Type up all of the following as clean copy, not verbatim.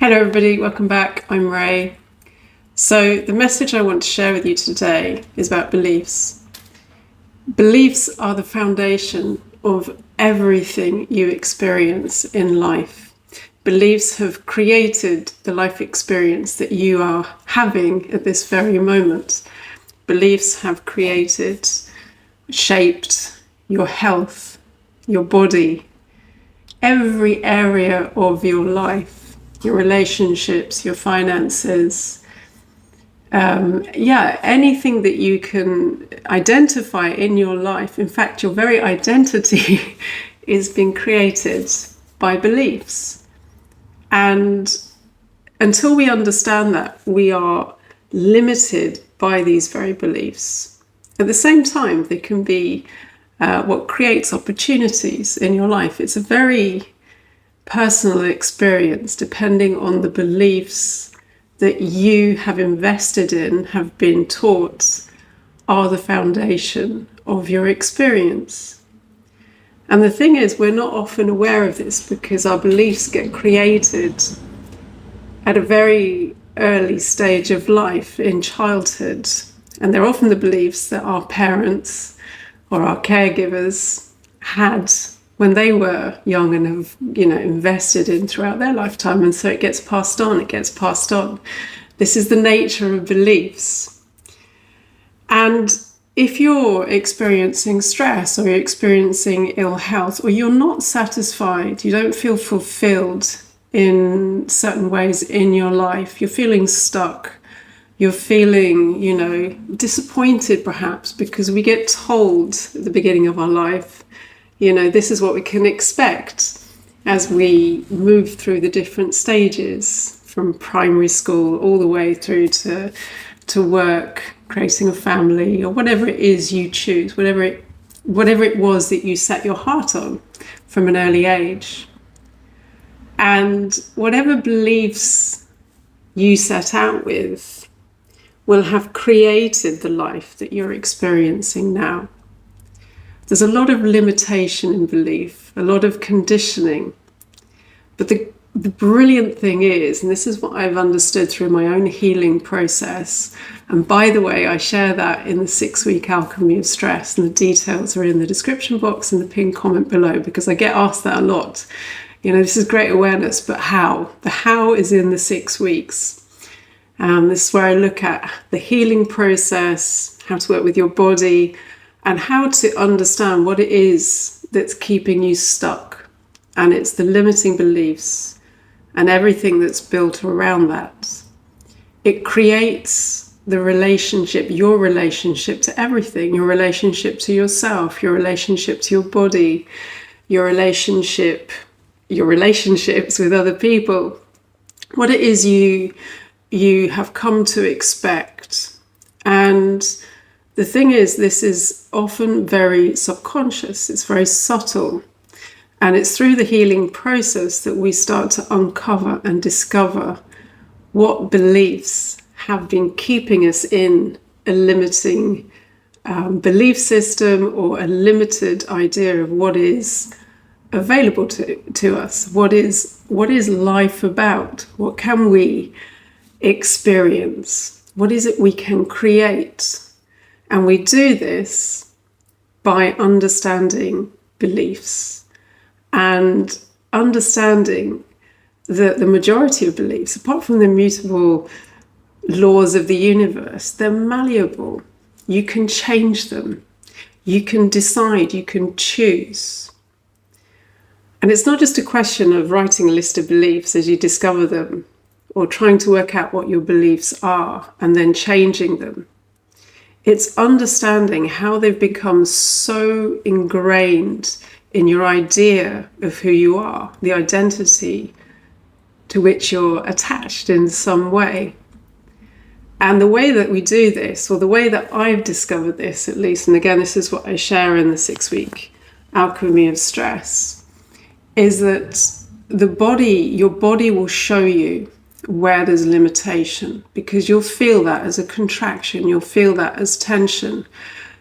Hello everybody, welcome back. I'm Ray. So the message I want to share with you today is about beliefs. Beliefs are the foundation of everything you experience in life. Beliefs have created the life experience that you are having at this very moment. Beliefs have created, shaped your health, your body, every area of your life. Your relationships, your finances, anything that you can identify in your life. In fact, your very identity is being created by beliefs. And until we understand that, we are limited by these very beliefs. At the same time, they can be what creates opportunities in your life. It's a very personal experience depending on the beliefs that you have invested in, have been taught, are the foundation of your experience. And the thing is, we're not often aware of this because our beliefs get created at a very early stage of life in childhood. And they're often the beliefs that our parents or our caregivers had when they were young and have, invested in throughout their lifetime. And so it gets passed on. This is the nature of beliefs. And if you're experiencing stress or you're experiencing ill health or you're not satisfied, you don't feel fulfilled in certain ways in your life, you're feeling stuck, you're feeling, disappointed perhaps because we get told at the beginning of our life, this is what we can expect as we move through the different stages from primary school all the way through to work, creating a family, or whatever it is you choose, whatever it was that you set your heart on from an early age. And whatever beliefs you set out with will have created the life that you're experiencing now. There's a lot of limitation in belief, a lot of conditioning. But the brilliant thing is, and this is what I've understood through my own healing process, and by the way, I share that in the 6-week alchemy of stress, and the details are in the description box and the pinned comment below, because I get asked that a lot. This is great awareness, but how? The how is in the 6 weeks. This is where I look at the healing process, how to work with your body, and how to understand what it is that's keeping you stuck. And it's the limiting beliefs and everything that's built around that. It creates the relationship, your relationship to everything, your relationship to yourself, your relationship to your body, your relationships with other people, what it is you have come to expect. And the thing is, this is often very subconscious, it's very subtle. And it's through the healing process that we start to uncover and discover what beliefs have been keeping us in a limiting belief system or a limited idea of what is available to us. What is life about? What can we experience? What is it we can create? And we do this by understanding beliefs and understanding that the majority of beliefs, apart from the immutable laws of the universe, they're malleable. You can change them. You can decide. You can choose. And it's not just a question of writing a list of beliefs as you discover them or trying to work out what your beliefs are and then changing them. It's understanding how they've become so ingrained in your idea of who you are, the identity to which you're attached in some way. And the way that we do this, or the way that I've discovered this at least, and again, this is what I share in the 6-week alchemy of stress, is that your body will show you where there's limitation, because you'll feel that as a contraction, you'll feel that as tension,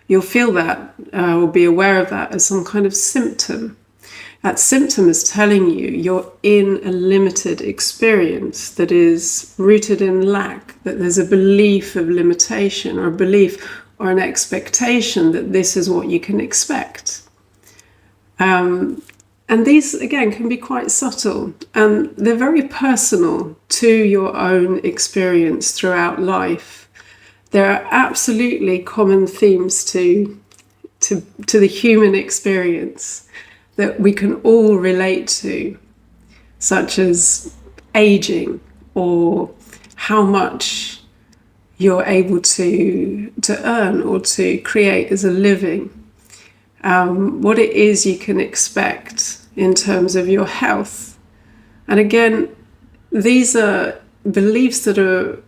you'll feel that or be aware of that as some kind of symptom. That symptom is telling you you're in a limited experience that is rooted in lack, that there's a belief of limitation, or a belief or an expectation that this is what you can expect. And these, again, can be quite subtle, and they're very personal to your own experience throughout life. There are absolutely common themes to the human experience that we can all relate to, such as aging, or how much you're able to earn or to create as a living, what it is you can expect in terms of your health. And again, these are beliefs that are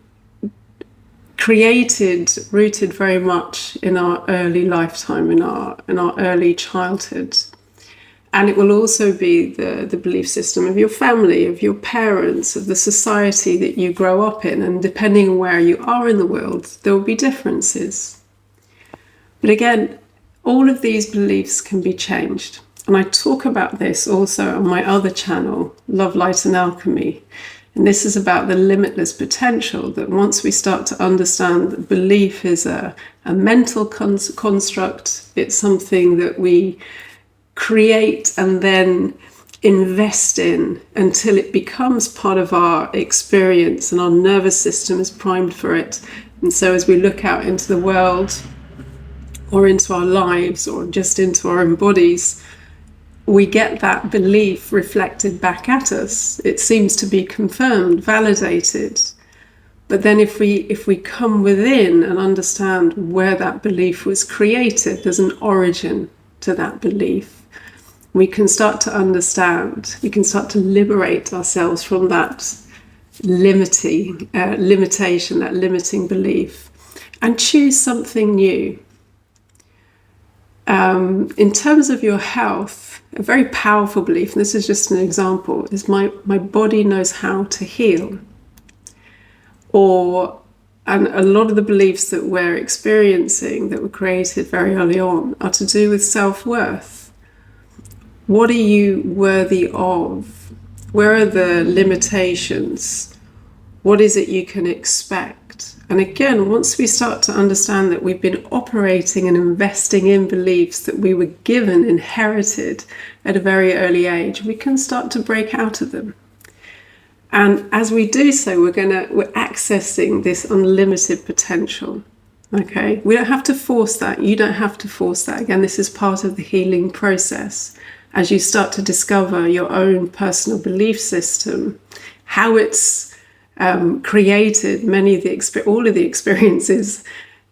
created, rooted very much in our early lifetime, in our early childhood. And it will also be the belief system of your family, of your parents, of the society that you grow up in. And depending on where you are in the world, there will be differences. But again, all of these beliefs can be changed. And I talk about this also on my other channel, Love, Light and Alchemy. And this is about the limitless potential, that once we start to understand that belief is a mental construct, it's something that we create and then invest in until it becomes part of our experience and our nervous system is primed for it. And so as we look out into the world or into our lives or just into our own bodies, we get that belief reflected back at us. It seems to be confirmed, validated. But then if we come within and understand where that belief was created, there's an origin to that belief. We can start to understand, we can start to liberate ourselves from that limitation, that limiting belief, and choose something new. In terms of your health, a very powerful belief, and this is just an example, is my body knows how to heal. And a lot of the beliefs that we're experiencing, that were created very early on, are to do with self-worth. What are you worthy of? Where are the limitations? What is it you can expect? And again, once we start to understand that we've been operating and investing in beliefs that we were given, inherited at a very early age, we can start to break out of them. And as we do so, we're accessing this unlimited potential. Okay, we don't have to force that. You don't have to force that. Again, this is part of the healing process. As you start to discover your own personal belief system, how it's created all of the experiences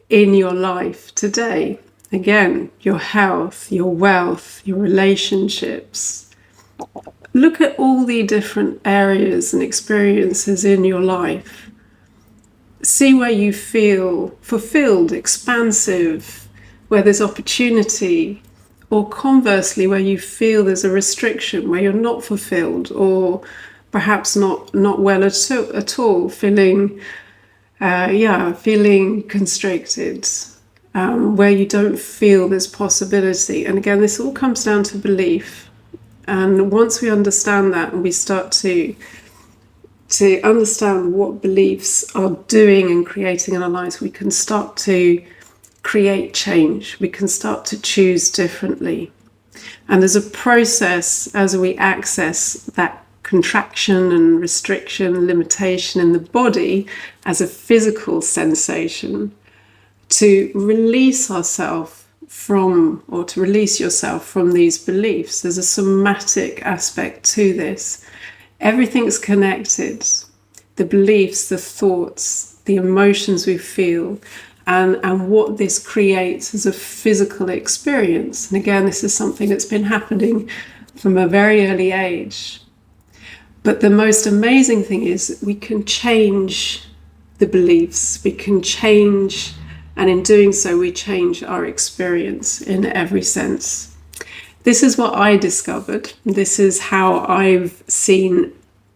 in your life today. Again, your health, your wealth, your relationships. Look at all the different areas and experiences in your life. See where you feel fulfilled, expansive, where there's opportunity, or conversely, where you feel there's a restriction, where you're not fulfilled, or perhaps not well at all, feeling constricted, where you don't feel there's possibility. And again, this all comes down to belief. And once we understand that, and we start to understand what beliefs are doing and creating in our lives, we can start to create change. We can start to choose differently. And there's a process as we access that contraction and restriction, limitation in the body as a physical sensation, to release ourselves from, or to release yourself from these beliefs. There's a somatic aspect to this. Everything's connected. The beliefs, the thoughts, the emotions we feel, and what this creates as a physical experience. And again, this is something that's been happening from a very early age. But the most amazing thing is we can change the beliefs. We can change, and in doing so, we change our experience in every sense. This is what I discovered. This is how I've seen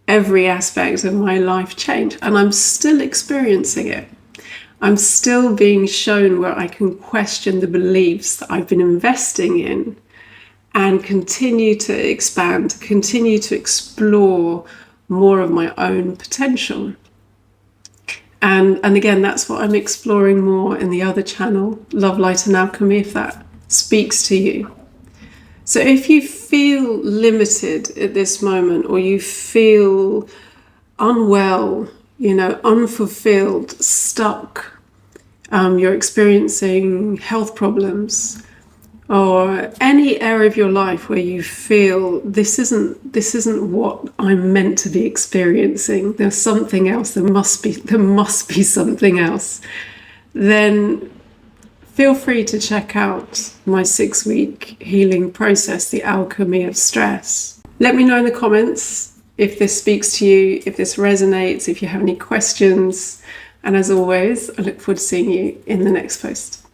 every aspect of my life change. And I'm still experiencing it. I'm still being shown where I can question the beliefs that I've been investing in and continue to expand, continue to explore more of my own potential. And again, that's what I'm exploring more in the other channel, Love, Light and Alchemy, if that speaks to you. So if you feel limited at this moment, or you feel unwell, unfulfilled, stuck, you're experiencing health problems, or any area of your life where you feel this isn't what I'm meant to be experiencing, there's something else, there must be something else, then feel free to check out my 6-week healing process, The Alchemy of Stress. Let me know in the comments if this speaks to you, if this resonates, if you have any questions. And as always, I look forward to seeing you in the next post.